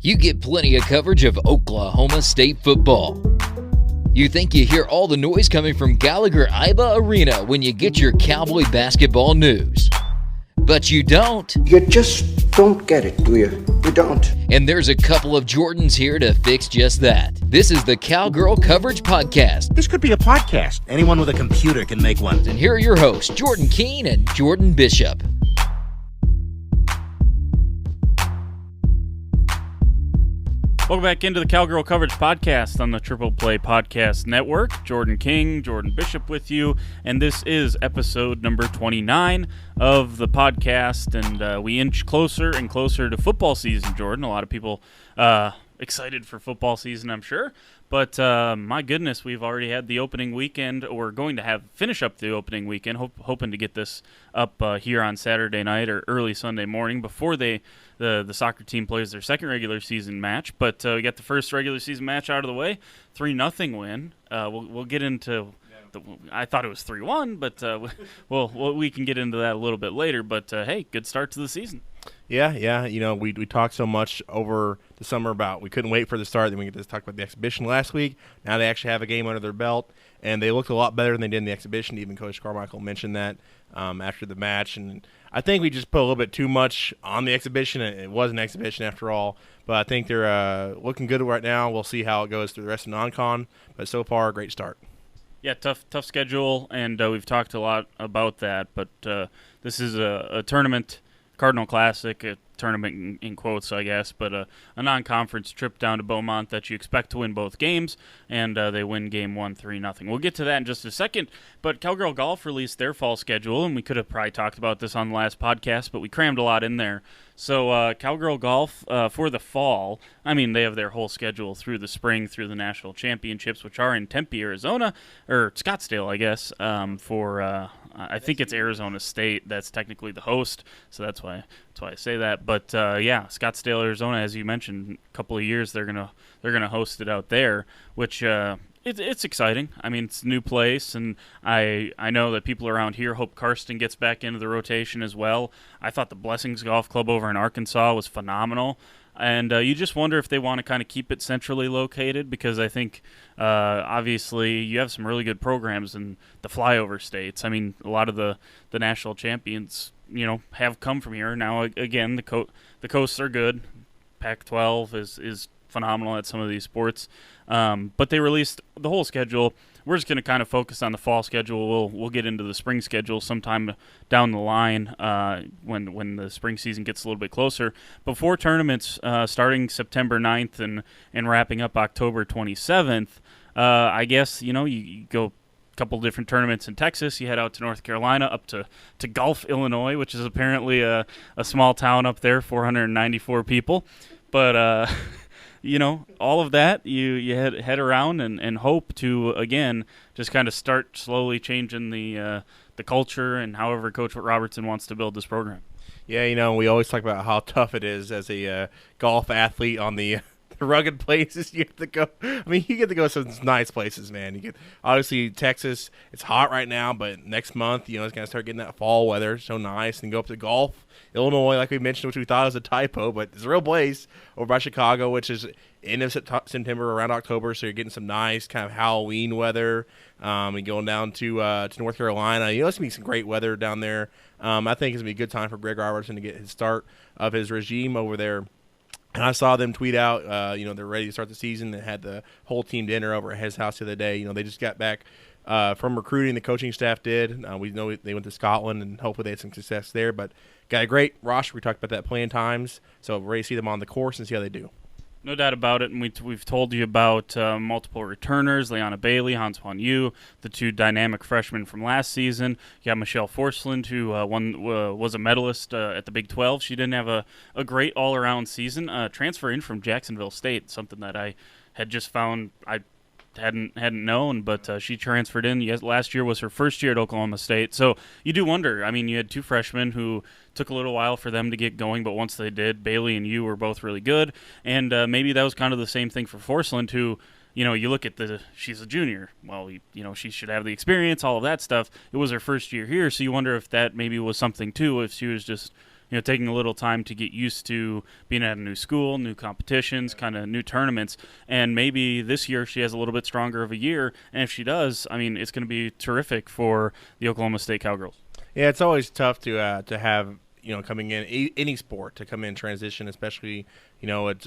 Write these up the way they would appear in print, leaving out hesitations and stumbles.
you get plenty of coverage of Oklahoma State football. You think you hear all the noise coming from Gallagher-Iba Arena when you get your Cowboy basketball news. But you don't. You just don't get it, do you? You don't. And there's a couple of Jordans here to fix just that. This is the Cowgirl Coverage Podcast. This could be a podcast. Anyone with a computer can make one. And here are your hosts, Jordan Keene and Jordan Bishop. Welcome back into the Cowgirl Coverage Podcast on the Triple Play Podcast Network. Jordan King, Jordan Bishop with you, and this is episode number 29 of the podcast, and we inch closer and closer to football season, Jordan. A lot of people excited for football season, I'm sure, but my goodness, we've already had the opening weekend, or going to finish up the opening weekend, hoping to get this up here on Saturday night or early Sunday morning before the soccer team plays their second regular season match. But we got the first regular season match out of the way, 3-0 win. We'll get into. I thought it was 3-1, but we can get into that a little bit later. But hey, good start to the season. Yeah. You know, we talked so much over the summer about we couldn't wait for the start. Then we get to talk about the exhibition last week. Now they actually have a game under their belt, and they looked a lot better than they did in the exhibition. Even Coach Carmichael mentioned that after the match. And I think we just put a little bit too much on the exhibition. It was an exhibition after all, but I think they're looking good right now. We'll see how it goes through the rest of non-con, but so far, a great start. Yeah, tough schedule, and we've talked a lot about that. But this is a tournament, Cardinal Classic, a tournament in quotes, I guess, but a non-conference trip down to Beaumont that you expect to win both games, and they win game 1 3-0. We'll get to that in just a second, but Cowgirl Golf released their fall schedule, and we could have probably talked about this on the last podcast, but we crammed a lot in there. So Cowgirl Golf for the fall, I mean, they have their whole schedule through the spring, through the national championships, which are in Tempe, Arizona, or Scottsdale, I guess, I think it's Arizona State that's technically the host, so that's why I say that. But yeah, Scottsdale, Arizona, as you mentioned, a couple of years they're gonna host it out there, which it's exciting. I mean, it's a new place, and I know that people around here hope Karsten gets back into the rotation as well. I thought the Blessings Golf Club over in Arkansas was phenomenal. And you just wonder if they want to kind of keep it centrally located, because I think, obviously, you have some really good programs in the flyover states. I mean, a lot of the national champions, have come from here. Now, again, the coasts are good. Pac-12 is phenomenal at some of these sports. But they released the whole schedule. We're just going to kind of focus on the fall schedule. We'll get into the spring schedule sometime down the line when the spring season gets a little bit closer. But 4 tournaments starting September 9th and wrapping up October 27th. I guess, you go a couple different tournaments in Texas. You head out to North Carolina, up to Gulf, Illinois, which is apparently a small town up there, 494 people. But all of that, you head around and hope to, again, just kind of start slowly changing the culture and however Coach Robertson wants to build this program. Yeah, we always talk about how tough it is as a golf athlete on the rugged places you get to go. I mean, you get to go to some nice places, man. You get, obviously, Texas, it's hot right now, but next month, it's going to start getting that fall weather, so nice, and go up to Gulf, Illinois, like we mentioned, which we thought was a typo, but it's a real place, over by Chicago, which is end of September, around October, so you're getting some nice kind of Halloween weather, and going down to North Carolina. It's going to be some great weather down there. I think it's going to be a good time for Greg Robertson to get his start of his regime over there. And I saw them tweet out, they're ready to start the season. They had the whole team dinner over at his house the other day. They just got back from recruiting. The coaching staff did. We know they went to Scotland, and hopefully they had some success there. But got a great roster. We talked about that playing times. So we're ready to see them on the course and see how they do. No doubt about it, and we've told you about multiple returners, Leanna Bailey, Hans-Juan Yu, the 2 dynamic freshmen from last season. You got Michelle Forsland, who was a medalist at the Big 12. She didn't have a great all-around season. Transfer in from Jacksonville State, something that I had just found I hadn't known, but she transferred in. Last year was her first year at Oklahoma State. So you do wonder. I mean, you had 2 freshmen who took a little while for them to get going, but once they did, Bailey and Yu were both really good. And maybe that was kind of the same thing for Forsland, who, you look at she's a junior. Well, she should have the experience, all of that stuff. It was her first year here, so you wonder if that maybe was something too, if she was just taking a little time to get used to being at a new school, new competitions, kind of new tournaments. And maybe this year she has a little bit stronger of a year. And if she does, I mean, it's going to be terrific for the Oklahoma State Cowgirls. Yeah, it's always tough to have coming in any sport to come in transition, especially it's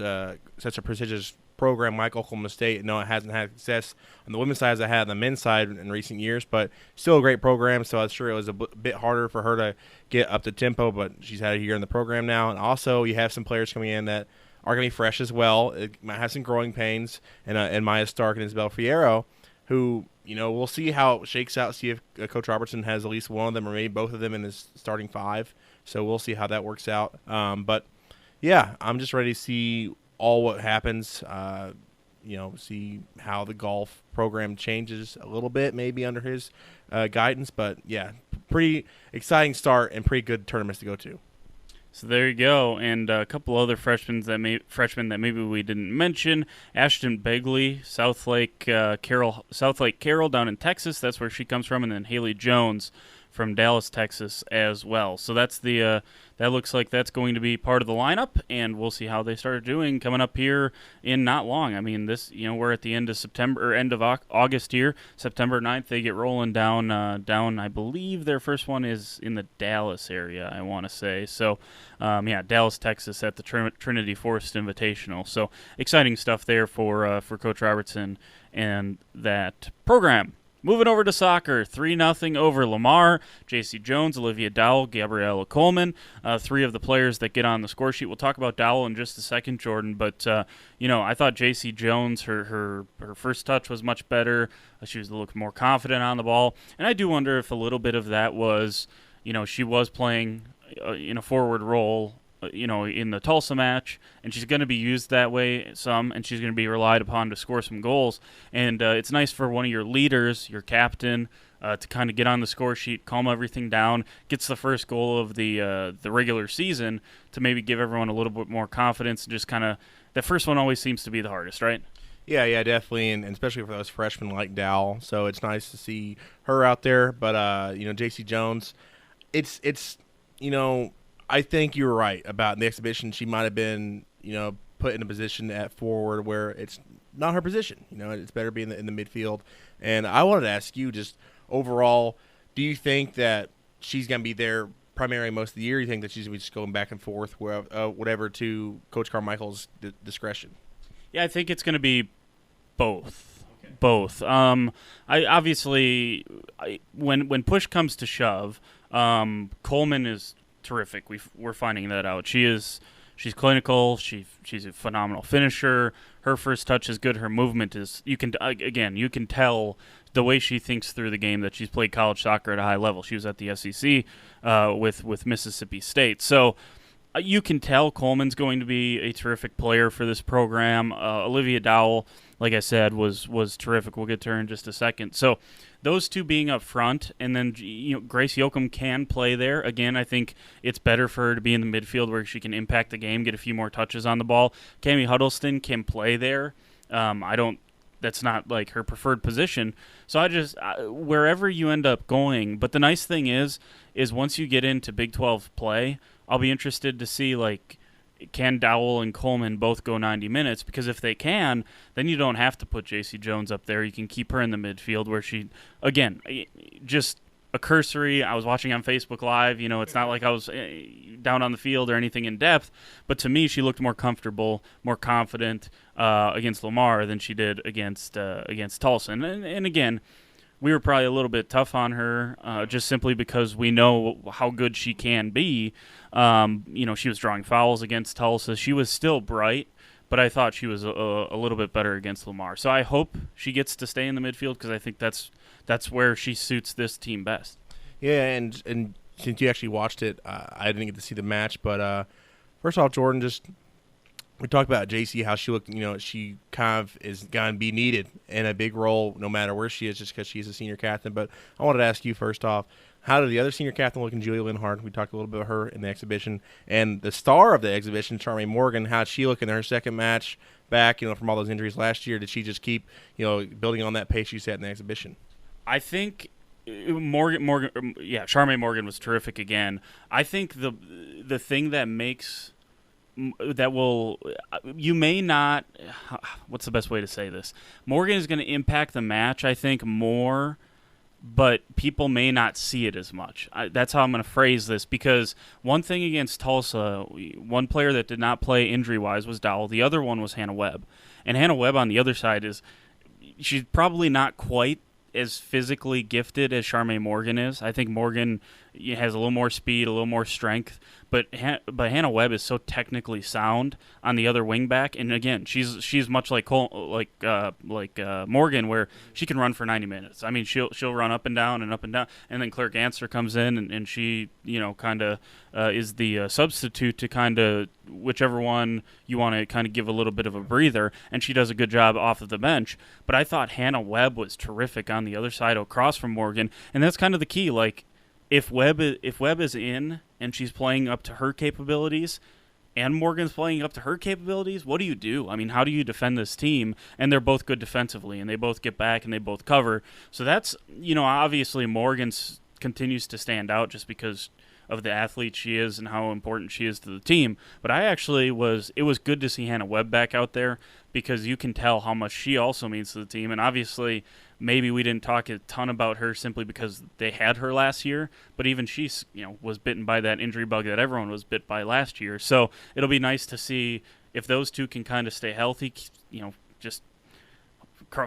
such a prestigious program like Oklahoma State. No, it hasn't had success on the women's side as it had on the men's side in recent years, but still a great program. So I'm sure it was a bit harder for her to get up to tempo, but she's had a year in the program now. And also you have some players coming in that are going to be fresh as well. It might have some growing pains, and Maya Stark and Isabel Fierro, who we'll see how it shakes out. See if Coach Robertson has at least one of them or maybe both of them in his starting five. So we'll see how that works out. But yeah, I'm just ready to see all what happens, see how the golf program changes a little bit, maybe under his guidance. But yeah, pretty exciting start and pretty good tournaments to go to. So there you go, and a couple other freshmen that maybe we didn't mention. Ashton Begley, Southlake Carroll down in Texas. That's where she comes from, and then Haley Jones from Dallas, Texas, as well. So that's that looks like that's going to be part of the lineup, and we'll see how they start doing coming up here in not long. I mean, we're at the end of September or end of August here. September 9th, they get rolling down. I believe their first one is in the Dallas area, I want to say. So, Dallas, Texas, at the Trinity Forest Invitational. So exciting stuff there for Coach Robertson and that program. Moving over to soccer, 3-0 over Lamar. J.C. Jones, Olyvia Dowell, Gabriella Coleman, three of the players that get on the score sheet. We'll talk about Dowell in just a second, Jordan. But, I thought J.C. Jones, her first touch was much better. She was a little more confident on the ball. And I do wonder if a little bit of that was, she was playing in a forward role in the Tulsa match, and she's going to be used that way some, and she's going to be relied upon to score some goals. And it's nice for one of your leaders, your captain, to kind of get on the score sheet, calm everything down, gets the first goal of the regular season to maybe give everyone a little bit more confidence. And just kind of the first one always seems to be the hardest, right? Yeah, definitely, and especially for those freshmen like Dowell. So it's nice to see her out there. But J.C. Jones, it's I think you were right about the exhibition. She might have been, put in a position at forward where it's not her position. It's better being in the midfield. And I wanted to ask you, just overall, do you think that she's going to be there primarily most of the year? Or do you think that she's going to be just going back and forth, whatever, to Coach Carmichael's discretion? Yeah, I think it's going to be both. Okay. Both. When push comes to shove, Coleman is terrific. We're finding that out. She's clinical. She's a phenomenal finisher. Her first touch is good. Her movement is you can tell the way she thinks through the game that she's played college soccer at a high level. She was at the SEC with Mississippi State. So you can tell Coleman's going to be a terrific player for this program. Olyvia Dowell, like I said, was terrific. We'll get to her in just a second. So those two being up front, and then Grace Yoakum can play there. Again, I think it's better for her to be in the midfield where she can impact the game, get a few more touches on the ball. Cammie Huddleston can play there. That's not like her preferred position. So wherever you end up going. But the nice thing is once you get into Big 12 play, I'll be interested to see can Dowell and Coleman both go 90 minutes? Because if they can, then you don't have to put J.C. Jones up there. You can keep her in the midfield where she, again, just a cursory. I was watching on Facebook Live. It's not like I was down on the field or anything in depth. But to me, she looked more comfortable, more confident against Lamar than she did against Tulsa. And again, we were probably a little bit tough on her just simply because we know how good she can be. She was drawing fouls against Tulsa. She was still bright, but I thought she was a little bit better against Lamar. So I hope she gets to stay in the midfield because I think that's where she suits this team best. Yeah, and since you actually watched it, I didn't get to see the match. But first off, Jordan, we talked about JC, how she looked, she kind of is going to be needed in a big role no matter where she is just because she's a senior captain. But I wanted to ask you first off, how did the other senior captain look in Julia Linhart? We talked a little bit about her in the exhibition. And the star of the exhibition, Charmaine Morgan, how did she look in her second match back, from all those injuries last year? Did she just keep, building on that pace you set in the exhibition? I think Charmaine Morgan was terrific again. I think the thing that makes that will you may not what's the best way to say this? Morgan is going to impact the match, I think, more, but people may not see it as much. That's how I'm going to phrase this, because one thing against Tulsa, one player that did not play injury-wise was Dowell. The other one was Hannah Webb. And Hannah Webb on the other side she's probably not quite as physically gifted as Charmaine Morgan is. I think Morgan has a little more speed, a little more strength, but Hannah Webb is so technically sound on the other wingback, and again, she's much like Morgan, where she can run for 90 minutes. I mean, she'll run up and down, and then Claire Ganser comes in, and she kind of is the substitute to kind of whichever one you want to kind of give a little bit of a breather, and she does a good job off of the bench. But I thought Hannah Webb was terrific on the other side across from Morgan, and that's kind of the key. Like, if Webb is in and she's playing up to her capabilities, and Morgan's playing up to her capabilities, what do you do? I mean, how do you defend this team? And they're both good defensively, and they both get back, and they both cover. So that's, obviously Morgan continues to stand out just because of the athlete she is and how important she is to the team. But it was good to see Hannah Webb back out there, because you can tell how much she also means to the team. And obviously, maybe we didn't talk a ton about her simply because they had her last year, but even she, was bitten by that injury bug that everyone was bit by last year. So it'll be nice to see if those two can kind of stay healthy, just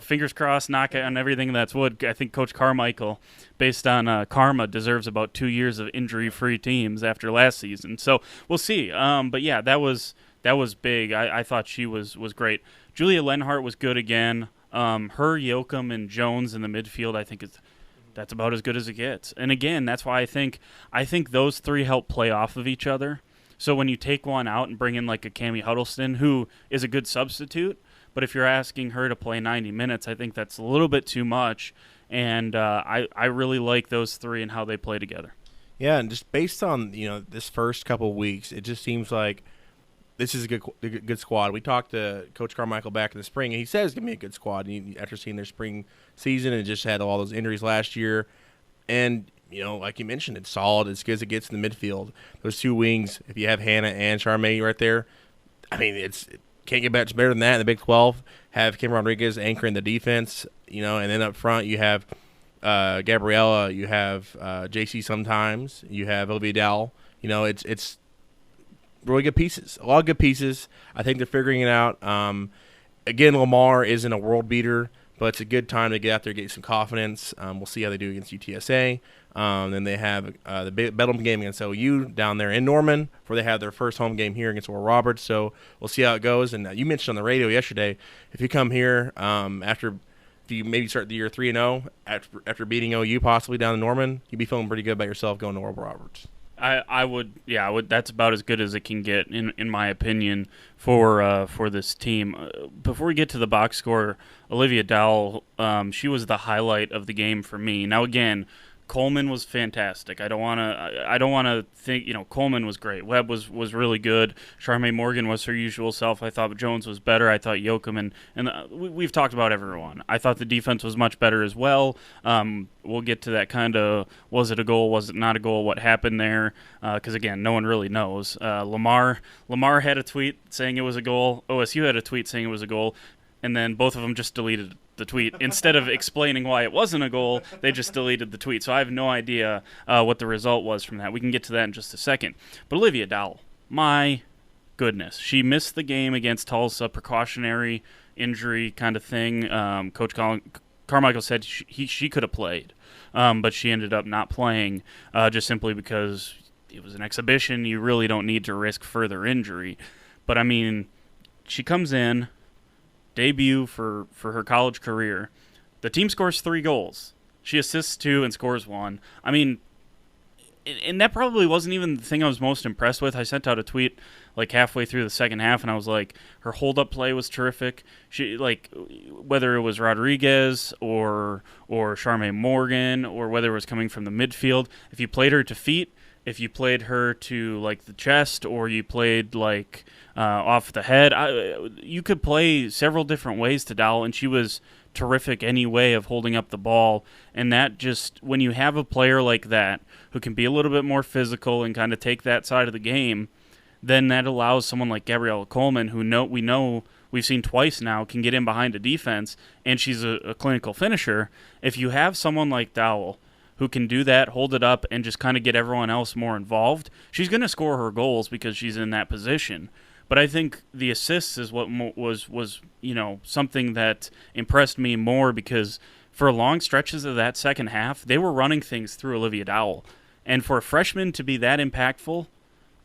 fingers crossed, knock on everything that's wood. I think Coach Carmichael, based on karma, deserves about 2 years of injury-free teams after last season. So we'll see. But yeah, that was big. I thought she was great. Julia Lenhart was good again. Her, Yoakum, and Jones in the midfield, I think that's about as good as it gets. And again, that's why I think those three help play off of each other. So when you take one out and bring in like a Cammie Huddleston, who is a good substitute, but if you're asking her to play 90 minutes, I think that's a little bit too much. And I really like those three and how they play together. Yeah, and just based on this first couple of weeks, it just seems like this is a good squad. We talked to Coach Carmichael back in the spring, and he says it's going to be a good squad after seeing their spring season and just had all those injuries last year. And, like you mentioned, it's solid. It's good as it gets in the midfield. Those two wings, if you have Hannah and Charmaine right there, I mean, it can't get much better than that in the Big 12. Have Kim Rodriguez anchoring the defense, and then up front you have Gabriella, you have JC sometimes, you have Olyvia Dowell. It's really good pieces. A lot of good pieces. I think they're figuring it out. Again, Lamar isn't a world beater, but it's a good time to get out there, get some confidence. We'll see how they do against UTSA. Then they have the Bedlam game against OU down there in Norman, where they have their first home game here against Oral Roberts. So we'll see how it goes. And you mentioned on the radio yesterday, if you come here if you maybe start the year 3-0 after beating OU possibly down in Norman, you'd be feeling pretty good about yourself going to Oral Roberts. I would. That's about as good as it can get, in my opinion, for this team. Before we get to the box score, Olyvia Dowell, she was the highlight of the game for me. Now again, Coleman was fantastic. I don't want to think, Coleman was great. Webb was really good. Charmaine Morgan was her usual self. I thought Jones was better. I thought Yoakum and we've talked about everyone. I thought the defense was much better as well. We'll get to that kind of, was it a goal, was it not a goal, what happened there? Because again, no one really knows. Lamar had a tweet saying it was a goal. OSU had a tweet saying it was a goal. And then both of them just deleted the tweet. Instead of explaining why it wasn't a goal, they just deleted the tweet. So I have no idea what the result was from that. We can get to that in just a second. But Olyvia Dowell, my goodness. She missed the game against Tulsa, precautionary injury kind of thing. Coach Colin Carmichael said she could have played, but she ended up not playing just simply because it was an exhibition. You really don't need to risk further injury. But, I mean, she comes in, debut for her college career. The team scores 3 goals. She assists 2 and scores 1. I mean, and that probably wasn't even the thing I was most impressed with. I sent out a tweet like halfway through the second half, and I was like, her hold-up play was terrific. She, like, whether it was Rodriguez or Charmaine Morgan or whether it was coming from the midfield, if you played her to feet, if you played her to like the chest or you played like off the head. You could play several different ways to Dowell, and she was terrific any way of holding up the ball. And that just, when you have a player like that who can be a little bit more physical and kind of take that side of the game, then that allows someone like Gabriella Coleman, who we've seen twice now, can get in behind a defense, and she's a clinical finisher. If you have someone like Dowell who can do that, hold it up, and just kind of get everyone else more involved, she's going to score her goals because she's in that position. But I think the assists is what was something that impressed me more, because for long stretches of that second half, they were running things through Olyvia Dowell. And for a freshman to be that impactful,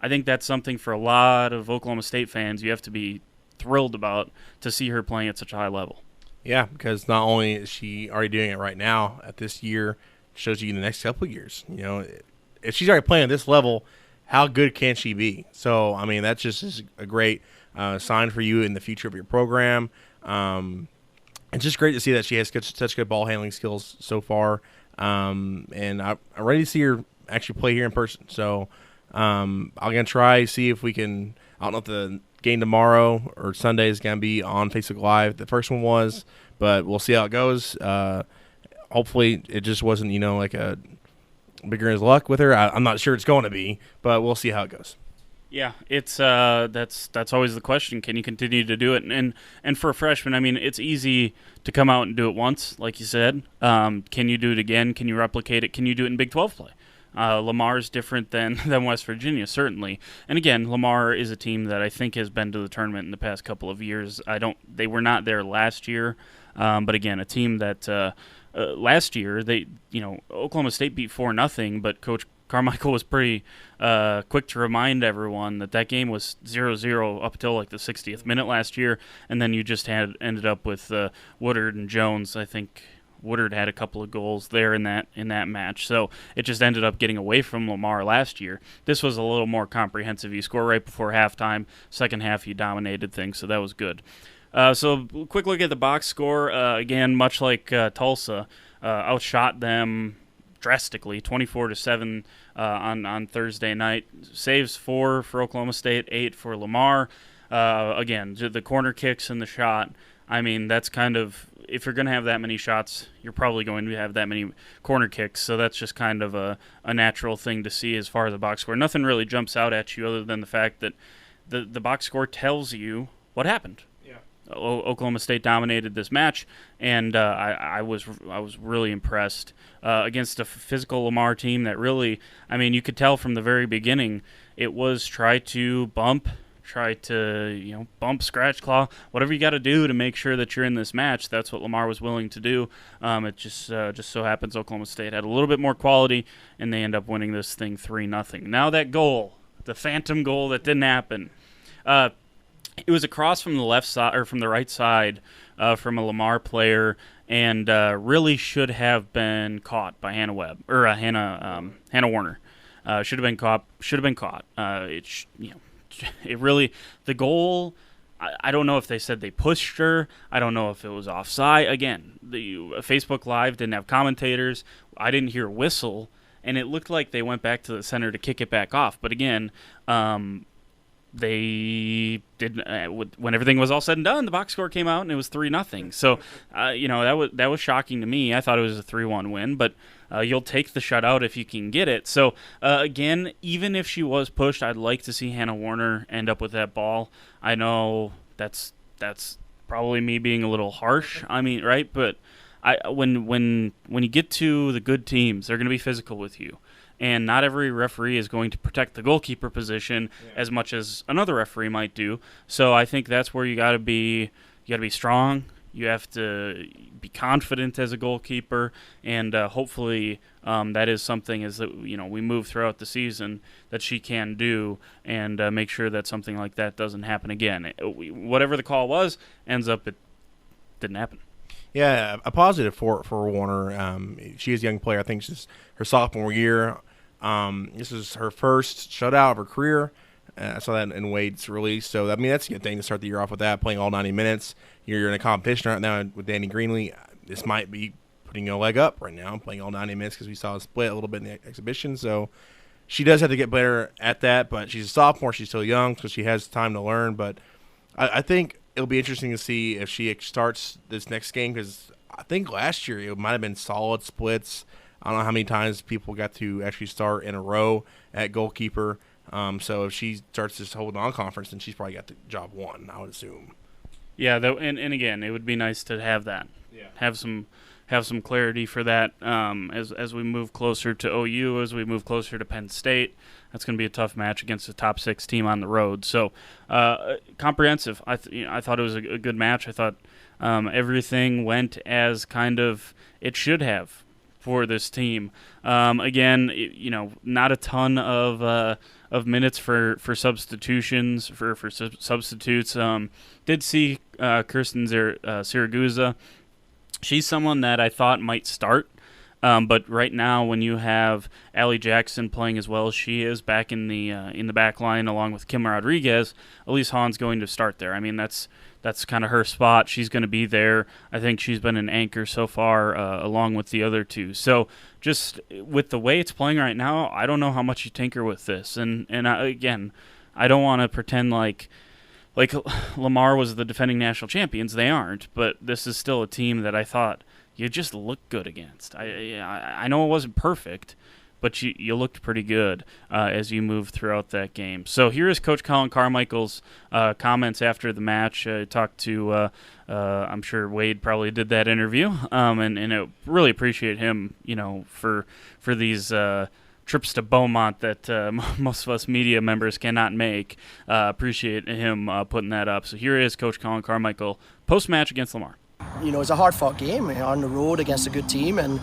I think that's something for a lot of Oklahoma State fans you have to be thrilled about, to see her playing at such a high level. Yeah, because not only is she already doing it right now at this year, shows you in the next couple of years. If she's already playing at this level, how good can she be? So, I mean, that just is a great sign for you in the future of your program. It's just great to see that she has such good ball handling skills so far. And I'm ready to see her actually play here in person. So I'm going to try see if we can – I don't know if the game tomorrow or Sunday is going to be on Facebook Live. The first one was, but we'll see how it goes. Hopefully it just wasn't, like a bigger as luck with her. I'm not sure it's going to be, but we'll see how it goes. Yeah, it's that's always the question. Can you continue to do it? And for a freshman, I mean, it's easy to come out and do it once, like you said. Can you do it again? Can you replicate it? Can you do it in Big 12 play? Lamar is different than West Virginia, certainly. And again, Lamar is a team that I think has been to the tournament in the past couple of years. They were not there last year, but again, a team that last year Oklahoma State beat 4-0, but Coach Carmichael was pretty quick to remind everyone that game was 0-0 up until like the 60th minute last year, and then you just ended up with Woodard and Jones. I think Woodard had a couple of goals there in that match, so it just ended up getting away from Lamar last year. This was a little more comprehensive. You score right before halftime. Second half, you dominated things, so that was good. So quick look at the box score. Again, much like Tulsa, outshot them drastically, 24-7 on Thursday night. Saves 4 for Oklahoma State, 8 for Lamar. Again, the corner kicks and the shot. I mean, that's kind of, if you're going to have that many shots, you're probably going to have that many corner kicks. So that's just kind of a natural thing to see as far as the box score. Nothing really jumps out at you other than the fact that the box score tells you what happened. Oklahoma State dominated this match, and I was really impressed against a physical Lamar team that really, I mean, you could tell from the very beginning it was try to bump, scratch, claw, whatever you got to do to make sure that you're in this match. That's what Lamar was willing to do. It just so happens Oklahoma State had a little bit more quality, and they end up winning this thing 3-0. Now that goal, the phantom goal that didn't happen. It was a cross from the left side or from the right side from a Lamar player, and really should have been caught by Hannah Warner. Should have been caught. It really, the goal. I don't know if they said they pushed her. I don't know if it was offside. Again, the Facebook Live didn't have commentators. I didn't hear a whistle, and it looked like they went back to the center to kick it back off. But again, they did when everything was all said and done, the box score came out and it was 3-0. So that was shocking to me. I thought it was a 3-1 win, but you'll take the shutout if you can get it. So again, even if she was pushed, I'd like to see Hannah Warner end up with that ball. I know that's probably me being a little harsh. I mean, right? But when you get to the good teams, they're going to be physical with you. And not every referee is going to protect the goalkeeper position as much as another referee might do. So I think that's where you got to be strong. You have to be confident as a goalkeeper, and hopefully that is something that we move throughout the season that she can do, and make sure that something like that doesn't happen again. Whatever the call was, ends up it didn't happen. Yeah, a positive for Warner. She is a young player. I think she's her sophomore year. This is her first shutout of her career. I saw that in Wade's release. So, I mean, that's a good thing to start the year off with that, playing all 90 minutes. You're in a competition right now with Danny Greenlee. This might be putting you a leg up right now, playing all 90 minutes, because we saw a split a little bit in the exhibition. So, she does have to get better at that, but she's a sophomore. She's still young, so she has time to learn. But I think it'll be interesting to see if she starts this next game, because I think last year it might have been solid splits. I don't know how many times people got to actually start in a row at goalkeeper. So if she starts this whole non-conference, then she's probably got the job won, I would assume. Yeah, and again, it would be nice to have that. Yeah. Have some clarity for that as we move closer to OU, as we move closer to Penn State. That's going to be a tough match against a top 6 team on the road. So comprehensive. I thought it was a good match. I thought everything went as kind of it should have for this team. Again, not a ton of minutes for substitutions for substitutes. Did see Kirsten Siragusa. She's someone that I thought might start, but right now when you have Allie Jackson playing as well as she is back in the back line along with Kim Rodriguez, Elise Hahn's going to start there. I mean, that's kind of her spot. She's going to be there. I think she's been an anchor so far along with the other two. So just with the way it's playing right now, I don't know how much you tinker with this. And again, I don't want to pretend like Lamar was the defending national champions. They aren't, but this is still a team that I thought you just looked good against. I know it wasn't perfect, but you looked pretty good as you moved throughout that game. So here is Coach Colin Carmichael's comments after the match. Talked to, I'm sure Wade probably did that interview, and I really appreciate him, for these trips to Beaumont that most of us media members cannot make. Appreciate him putting that up. So here is Coach Colin Carmichael post-match against Lamar. It's a hard-fought game on the road against a good team, and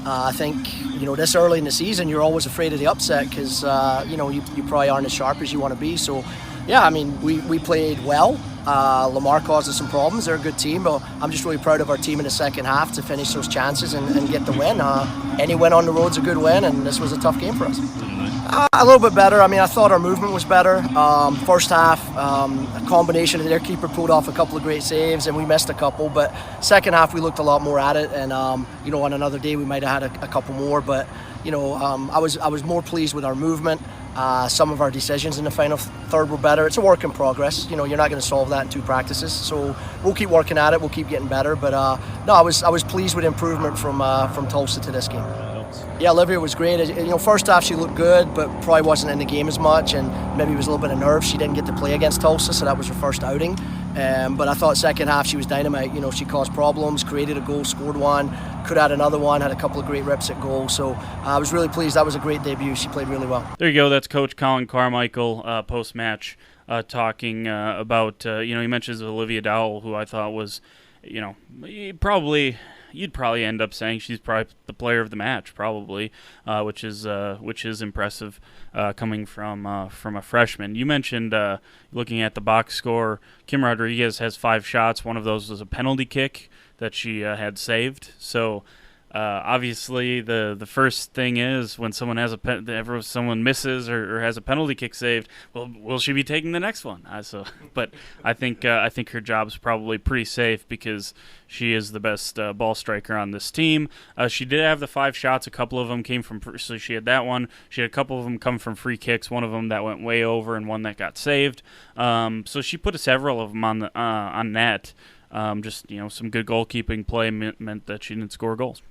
I think, this early in the season, you're always afraid of the upset because, you probably aren't as sharp as you want to be. So, yeah, I mean, we played well. Lamar caused us some problems. They're a good team, but I'm just really proud of our team in the second half to finish those chances and get the win. Any win on the road's a good win, and this was a tough game for us. A little bit better. I mean, I thought our movement was better. First half, a combination of their keeper pulled off a couple of great saves, and we missed a couple. But second half, we looked a lot more at it, and on another day, we might have had a couple more. But I was more pleased with our movement. Some of our decisions in the final third were better. It's a work in progress. You're not going to solve that in 2 practices. So we'll keep working at it. We'll keep getting better. But no, I was pleased with improvement from Tulsa to this game. Yeah, Olyvia was great. First half she looked good, but probably wasn't in the game as much, and maybe it was a little bit of nerves. She didn't get to play against Tulsa, so that was her first outing. But I thought second half she was dynamite. She caused problems, created a goal, scored one, could add another one, had a couple of great rips at goal. So I was really pleased. That was a great debut. She played really well. There you go. That's Coach Colin Carmichael post-match talking about, he mentions Olyvia Dowell, who I thought was, you'd probably end up saying she's probably the player of the match, probably, which is impressive coming from a freshman. You mentioned looking at the box score, Kim Rodriguez has 5 shots. One of those was a penalty kick that she had saved. So obviously the first thing is when someone has someone misses or has a penalty kick saved, well, will she be taking the next one? But I think her job's probably pretty safe because she is the best ball striker on this team. She did have the 5 shots. A couple of them came from, so she had that one. She had a couple of them come from free kicks. One of them that went way over and one that got saved. So she put several of them on net. Just some good goalkeeping play meant that she didn't score goals.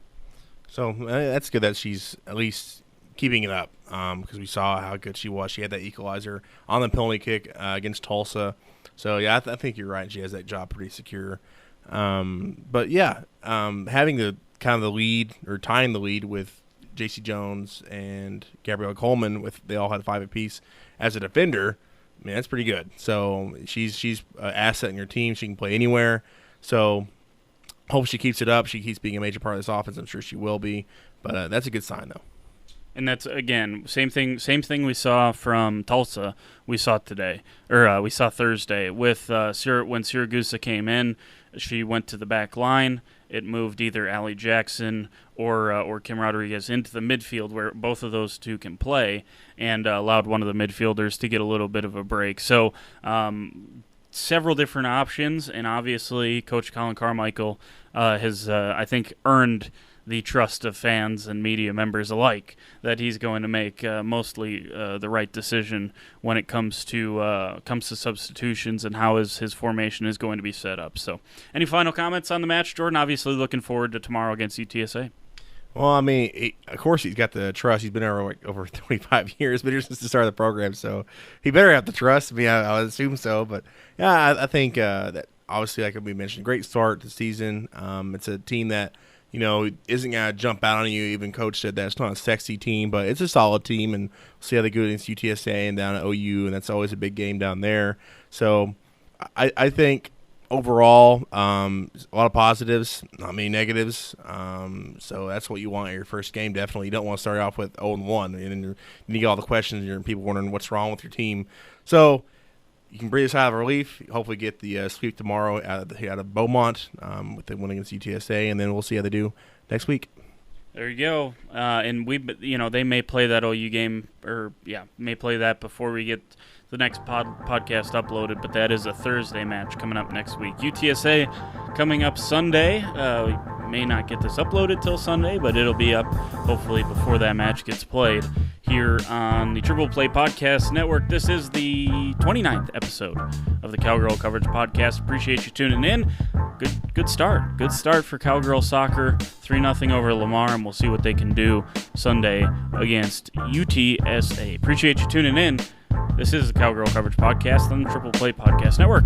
So that's good that she's at least keeping it up because we saw how good she was. She had that equalizer on the penalty kick against Tulsa. So, yeah, I think you're right. She has that job pretty secure. But, yeah, having the kind of the lead or tying the lead with J.C. Jones and Gabrielle Coleman, they all had 5 apiece as a defender, I mean, that's pretty good. So she's an asset in your team. She can play anywhere. So hope she keeps it up. She keeps being a major part of this offense. I'm sure she will be. But that's a good sign, though. And that's, again, same thing we saw from Tulsa, we saw today. Or we saw Thursday. With when Siragusa came in, she went to the back line. It moved either Allie Jackson or Kim Rodriguez into the midfield where both of those two can play and allowed one of the midfielders to get a little bit of a break. So several different options, and obviously Coach Colin Carmichael has, I think, earned the trust of fans and media members alike, that he's going to make mostly the right decision when it comes to substitutions and how his formation is going to be set up. So, any final comments on the match, Jordan? Obviously, looking forward to tomorrow against UTSA. Well, I mean, of course he's got the trust. He's been there like over 25 years, been here since the start of the program, so he better have the trust. I mean, I would assume so. But yeah, I think that obviously, like we mentioned, great start to the season. It's a team that isn't going to jump out on you. Even Coach said that it's not a sexy team, but it's a solid team, and we'll see how they go against UTSA and down at OU, and that's always a big game down there. So I think overall, a lot of positives, not many negatives. So that's what you want in your first game, definitely. You don't want to start off with 0-1, and then you get all the questions, and people wondering what's wrong with your team. So you can breathe a sigh of relief. Hopefully get the sweep tomorrow out of Beaumont with the win against UTSA, and then we'll see how they do next week. There you go. And they may play that OU game, may play that before we get the next podcast uploaded, but that is a Thursday match coming up next week. UTSA coming up Sunday. We may not get this uploaded till Sunday, but it'll be up hopefully before that match gets played here on the Triple Play Podcast Network. This is the 29th episode of the Cowgirl Coverage Podcast. Appreciate you tuning in. Good start. Good start for Cowgirl Soccer. 3-0 over Lamar, and we'll see what they can do Sunday against UTSA. Appreciate you tuning in. This is the Cowgirl Coverage Podcast on the Triple Play Podcast Network.